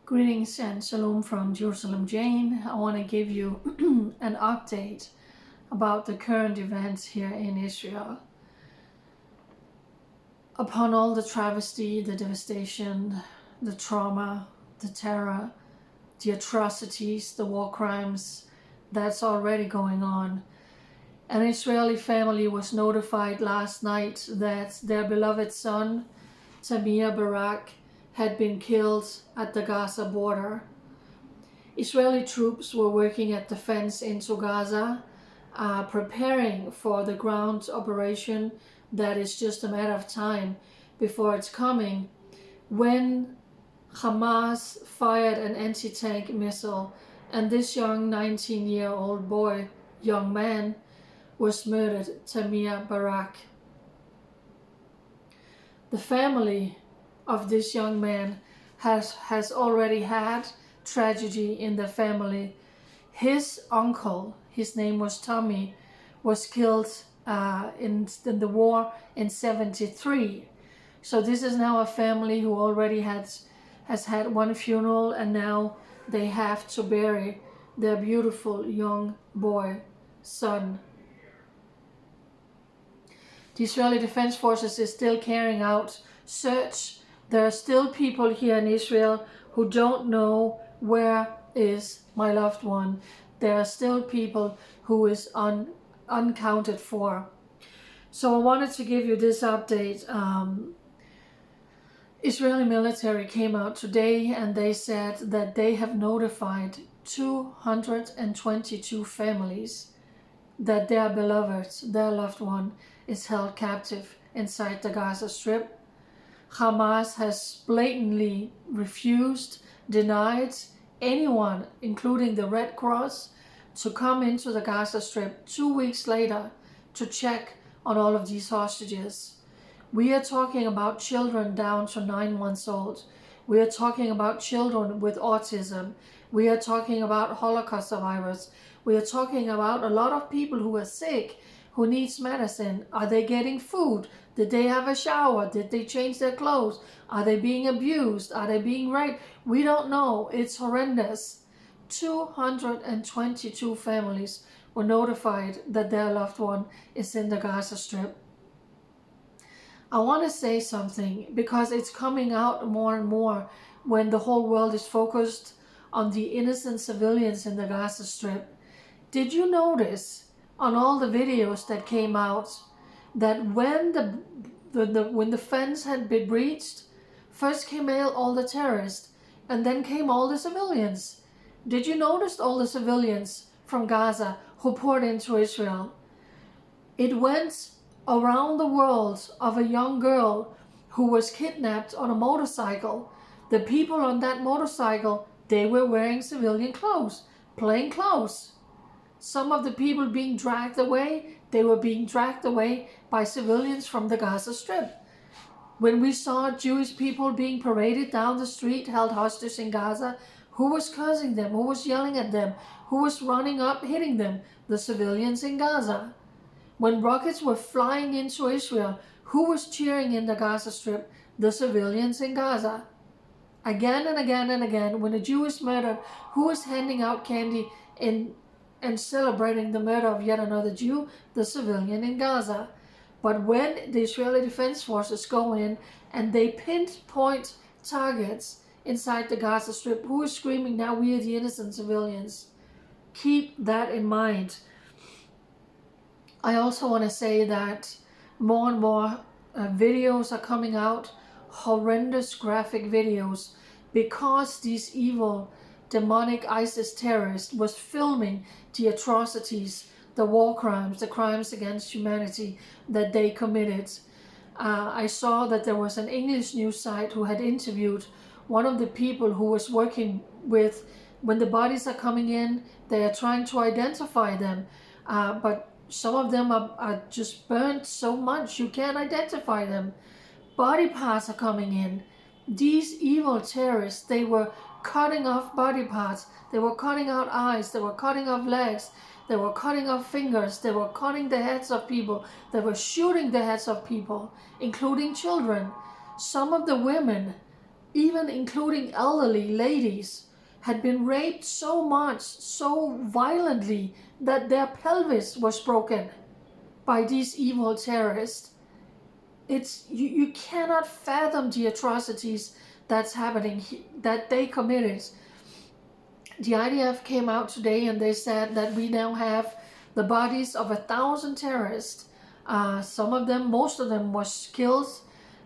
Greetings and shalom from Jerusalem, Jane. I want to give you an update about the current events here in Israel. Upon all the travesty, the devastation, the trauma, the terror, the atrocities, the war crimes that's already going on, an Israeli family was notified last night that their beloved son, Tamir Barak, had been killed at the Gaza border. Israeli troops were working at the fence into Gaza, preparing for the ground operation that is just a matter of time before it's coming, when Hamas fired an anti-tank missile and this young 19-year-old young man, was murdered, Tamir Barak. The family of this young man has already had tragedy in the family. His uncle, his name was Tommy, was killed in the war in 1973. So this is now a family who already has had one funeral, and now they have to bury their beautiful young son. The Israeli Defense Forces is still carrying out search. There are still people here in Israel who don't know where is my loved one. There are still people who is unaccounted for. So I wanted to give you this update. Israeli military came out today and they said that they have notified 222 families that their beloved, their loved one, is held captive inside the Gaza Strip. Hamas has blatantly refused, denied anyone, including the Red Cross, to come into the Gaza Strip 2 weeks later to check on all of these hostages. We are talking about children down to 9 months old. We are talking about children with autism. We are talking about Holocaust survivors. We are talking about a lot of people who are sick, who needs medicine. Are they getting food? Did they have a shower? Did they change their clothes? Are they being abused? Are they being raped? We don't know. It's horrendous. 222 families were notified that their loved one is in the Gaza Strip. I want to say something because it's coming out more and more when the whole world is focused on the innocent civilians in the Gaza Strip. Did you notice on all the videos that came out that when the fence had been breached, first came all the terrorists and then came all the civilians? Did you notice all the civilians from Gaza who poured into Israel? It went around the world of a young girl who was kidnapped on a motorcycle. The people on that motorcycle, they were wearing civilian clothes, plain clothes. Some of the people being dragged away, they were being dragged away by civilians from the Gaza Strip. When we saw Jewish people being paraded down the street, held hostage in Gaza, who was cursing them? Who was yelling at them? Who was running up, hitting them? The civilians in Gaza. When rockets were flying into Israel, who was cheering in the Gaza Strip? The civilians in Gaza. Again and again and again, when a Jew is murdered, who is handing out candy and celebrating the murder of yet another Jew? The civilian in Gaza. But when the Israeli Defense Forces go in and they pinpoint targets inside the Gaza Strip, who is screaming, now we are the innocent civilians? Keep that in mind. I also want to say that more and more videos are coming out, horrendous graphic videos, because these evil demonic ISIS terrorists was filming the atrocities, the war crimes, the crimes against humanity that they committed. I saw that there was an English news site who had interviewed one of the people who was working with, when the bodies are coming in, they are trying to identify them, but some of them are just burnt so much you can't identify them. Body parts are coming in. These evil terrorists, they were cutting off body parts. They were cutting out eyes. They were cutting off legs. They were cutting off fingers. They were cutting the heads of people. They were shooting the heads of people, including children. Some of the women even including elderly ladies, had been raped so much, so violently, that their pelvis was broken by these evil terrorists. You cannot fathom the atrocities that's happening, that they committed. The IDF came out today and they said that we now have the bodies of 1,000 terrorists. Some of them, most of them, was killed,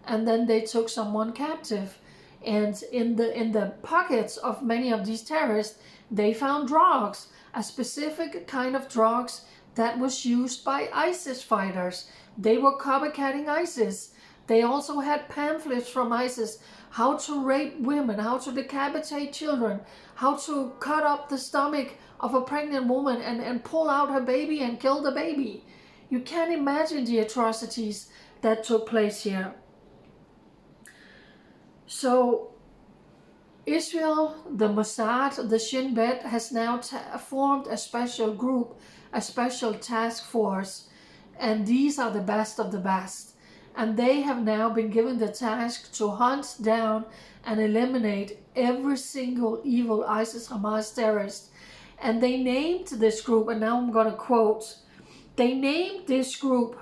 and then they took someone captive. And in the pockets of many of these terrorists, they found drugs, a specific kind of drugs that was used by ISIS fighters. They were copycatting ISIS. They also had pamphlets from ISIS, how to rape women, how to decapitate children, how to cut up the stomach of a pregnant woman and pull out her baby and kill the baby. You can't imagine the atrocities that took place here. So Israel, the Mossad, the Shin Bet has now formed a special group, a special task force, and these are the best of the best. And they have now been given the task to hunt down and eliminate every single evil ISIS Hamas terrorist. And they named this group, and now I'm going to quote, they named this group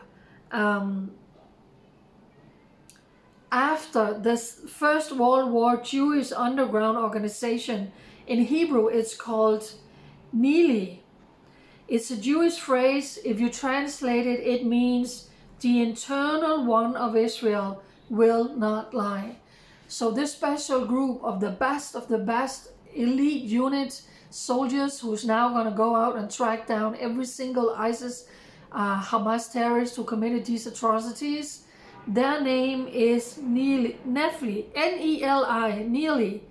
after this First World War Jewish underground organization. In Hebrew, it's called Nili. It's a Jewish phrase. If you translate it, it means the internal one of Israel will not lie. So this special group of the best elite unit soldiers who's now going to go out and track down every single ISIS Hamas terrorist who committed these atrocities, their name is Nili, N-E-L-I, Nili.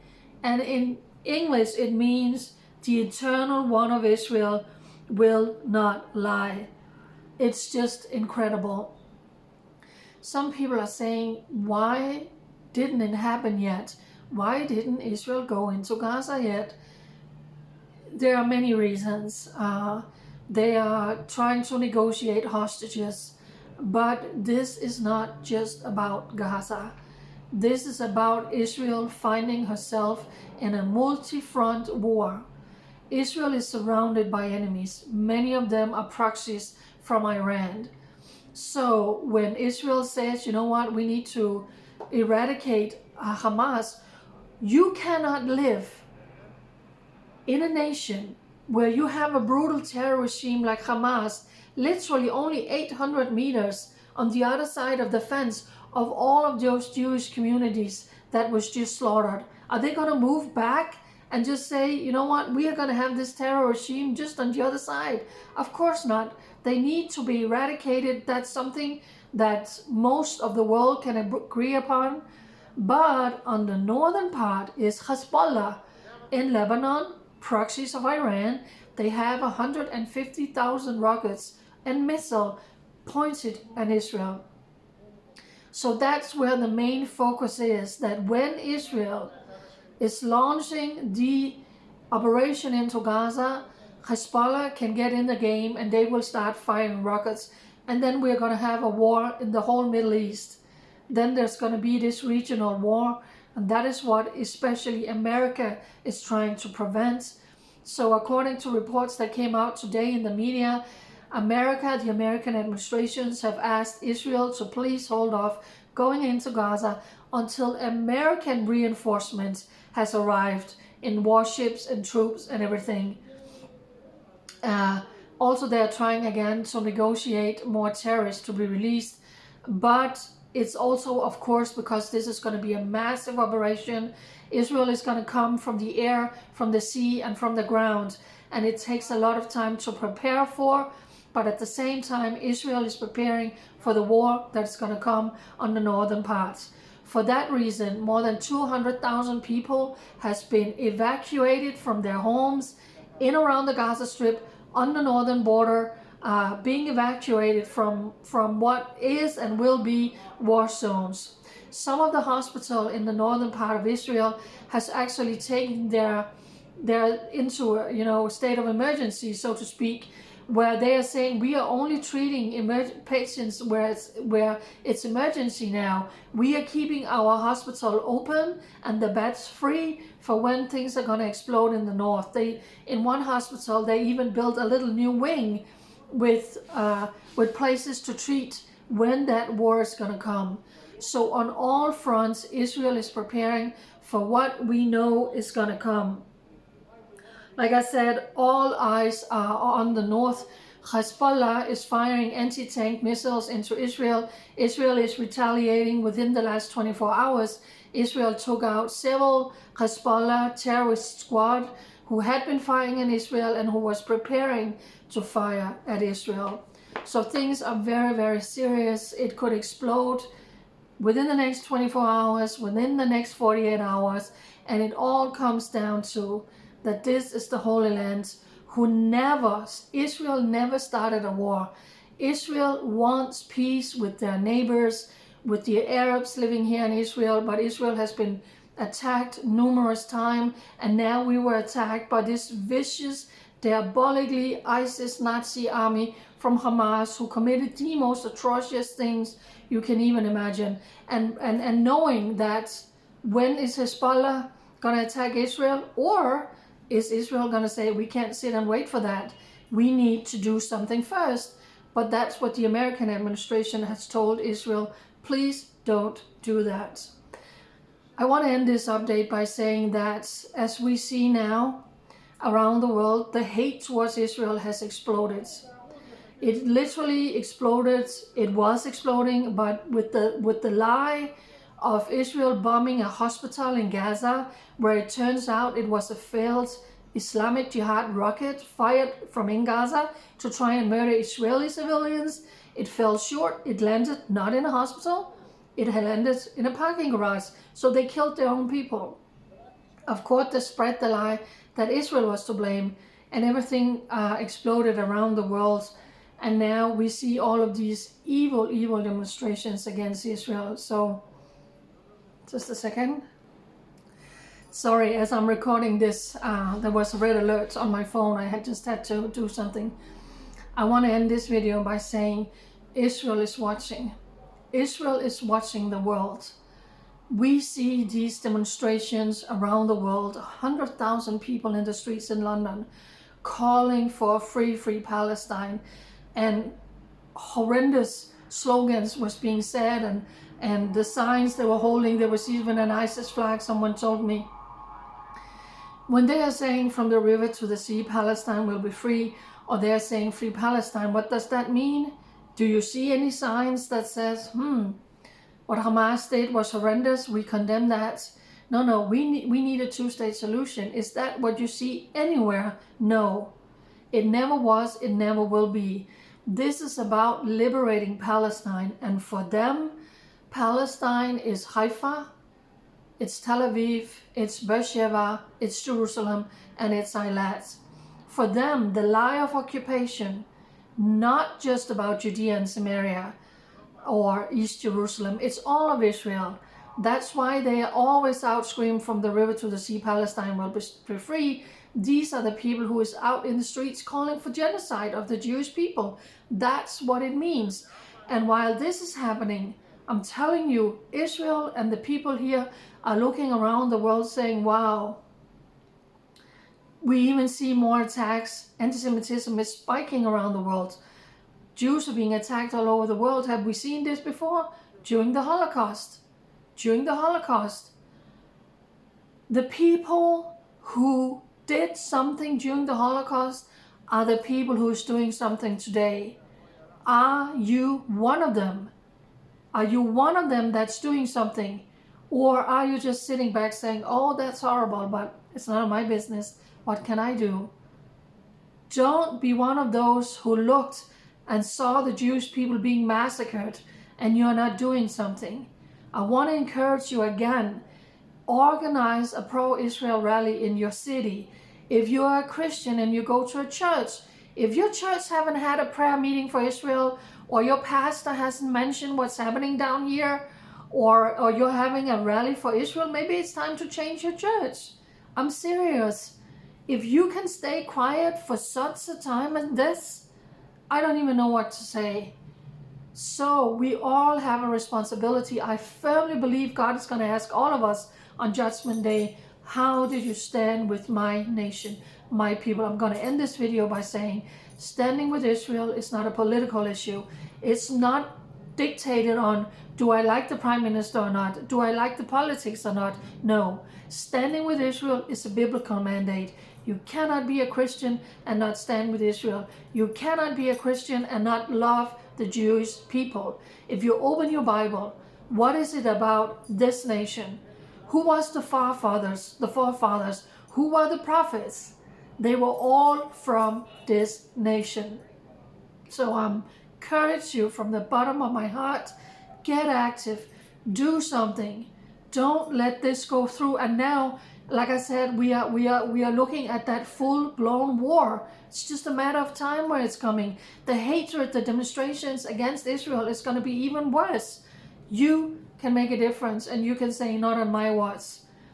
And in English it means the eternal one of Israel will not lie. It's just incredible. Some people are saying, why didn't it happen yet? Why didn't Israel go into Gaza yet? There are many reasons. They are trying to negotiate hostages, but this is not just about Gaza. This is about Israel finding herself in a multi-front war. Israel is surrounded by enemies. Many of them are proxies from Iran. So when Israel says, you know what, we need to eradicate Hamas, you cannot live in a nation where you have a brutal terror regime like Hamas, literally only 800 meters on the other side of the fence of all of those Jewish communities that was just slaughtered. Are they going to move back and just say, you know what, we are going to have this terror regime just on the other side? Of course not. They need to be eradicated. That's something that most of the world can agree upon. But on the northern part is Hezbollah in Lebanon, proxies of Iran. They have 150,000 rockets and missiles pointed at Israel. So that's where the main focus is, that when Israel is launching the operation into Gaza, Hezbollah can get in the game and they will start firing rockets. And then we're going to have a war in the whole Middle East. Then there's going to be this regional war. And that is what especially America is trying to prevent. So according to reports that came out today in the media, the American administrations have asked Israel to please hold off going into Gaza until American reinforcements has arrived in warships and troops and everything. Also, they're trying again to negotiate more terrorists to be released. But it's also, of course, because this is going to be a massive operation. Israel is going to come from the air, from the sea, and from the ground. And it takes a lot of time to prepare for. But at the same time, Israel is preparing for the war that's going to come on the northern parts. For that reason, more than 200,000 people has been evacuated from their homes in around the Gaza Strip on the northern border, being evacuated from what is and will be war zones. Some of the hospital in the northern part of Israel has actually taken their into a state of emergency, so to speak, where they are saying we are only treating patients where it's emergency now. We are keeping our hospital open and the beds free for when things are going to explode in the north. In one hospital, they even built a little new wing with places to treat when that war is going to come. So on all fronts, Israel is preparing for what we know is going to come. Like I said, all eyes are on the north. Hezbollah is firing anti-tank missiles into Israel. Israel is retaliating. Within the last 24 hours, Israel took out several Hezbollah terrorist squad who had been firing in Israel and who was preparing to fire at Israel. So things are very, very serious. It could explode within the next 24 hours, within the next 48 hours, and it all comes down to that this is the Holy Land Israel never started a war. Israel wants peace with their neighbors, with the Arabs living here in Israel, but Israel has been attacked numerous times, and now we were attacked by this vicious, diabolically ISIS Nazi army from Hamas, who committed the most atrocious things you can even imagine. And knowing that, when is Hezbollah going to attack Israel? Or is Israel going to say, we can't sit and wait for that, we need to do something first? But that's what the American administration has told Israel, please don't do that. I want to end this update by saying that as we see now around the world, the hate towards Israel has exploded. It literally exploded. It was exploding, but with the lie of Israel bombing a hospital in Gaza, where it turns out it was a failed Islamic Jihad rocket fired from in Gaza to try and murder Israeli civilians. It fell short. It landed not in a hospital. It had landed in a parking garage. So they killed their own people. Of course, they spread the lie that Israel was to blame, and everything exploded around the world. And now we see all of these evil, evil demonstrations against Israel. So, just a second. Sorry, as I'm recording this, there was a red alert on my phone. I had to do something. I want to end this video by saying Israel is watching. Israel is watching the world. We see these demonstrations around the world, 100,000 people in the streets in London calling for free Palestine, and horrendous slogans was being said, and the signs they were holding, there was even an ISIS flag, someone told me. When they are saying from the river to the sea, Palestine will be free, or they are saying free Palestine, what does that mean? Do you see any signs that says, what Hamas did was horrendous, we condemn that? No, we need a two-state solution. Is that what you see anywhere? No. It never was, it never will be. This is about liberating Palestine, and for them, Palestine is Haifa, it's Tel Aviv, it's Beersheba, it's Jerusalem, and it's Eilat. For them, the lie of occupation, not just about Judea and Samaria or East Jerusalem, it's all of Israel. That's why they are always out scream from the river to the sea, Palestine will be free. These are the people who is out in the streets calling for genocide of the Jewish people. That's what it means. And while this is happening, I'm telling you, Israel and the people here are looking around the world saying, wow, we even see more attacks. Anti-Semitism is spiking around the world. Jews are being attacked all over the world. Have we seen this before? During the Holocaust. During the Holocaust. The people who did something during the Holocaust are the people who is doing something today. Are you one of them? Are you one of them that's doing something? Or are you just sitting back saying, oh, that's horrible, but it's none of my business. What can I do? Don't be one of those who looked and saw the Jewish people being massacred and you're not doing something. I want to encourage you again, organize a pro-Israel rally in your city. If you are a Christian and you go to a church, if your church haven't had a prayer meeting for Israel, or your pastor hasn't mentioned what's happening down here, or you're having a rally for Israel, maybe it's time to change your church. I'm serious. If you can stay quiet for such a time as this, I don't even know what to say. So we all have a responsibility. I firmly believe God is going to ask all of us on Judgment Day, how did you stand with my nation, my people? I'm going to end this video by saying, standing with Israel is not a political issue. It's not dictated on, do I like the prime minister or not? Do I like the politics or not? No. Standing with Israel is a biblical mandate. You cannot be a Christian and not stand with Israel. You cannot be a Christian and not love the Jewish people. If you open your Bible, what is it about this nation? Who was the forefathers? Who were the prophets? They were all from this nation. So I encourage you from the bottom of my heart, get active, do something. Don't let this go through. And now, like I said, we are looking at that full-blown war. It's just a matter of time where it's coming. The hatred, the demonstrations against Israel is going to be even worse. You can make a difference, and you can say, not on my watch.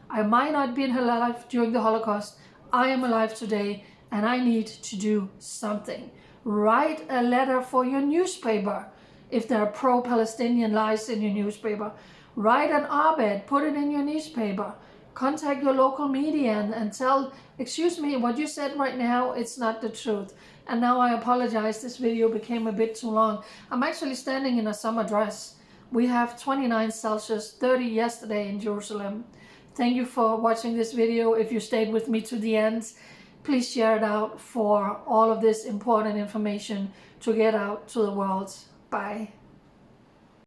I might not be alive during the Holocaust. I am alive today, and I need to do something. Write a letter for your newspaper if there are pro-Palestinian lies in your newspaper. Write an op-ed, put it in your newspaper. Contact your local media and tell, excuse me, what you said right now, it's not the truth. And now I apologize, this video became a bit too long. I'm actually standing in a summer dress. We have 29 Celsius, 30 yesterday in Jerusalem. Thank you for watching this video. If you stayed with me to the end, please share it out for all of this important information to get out to the world. Bye.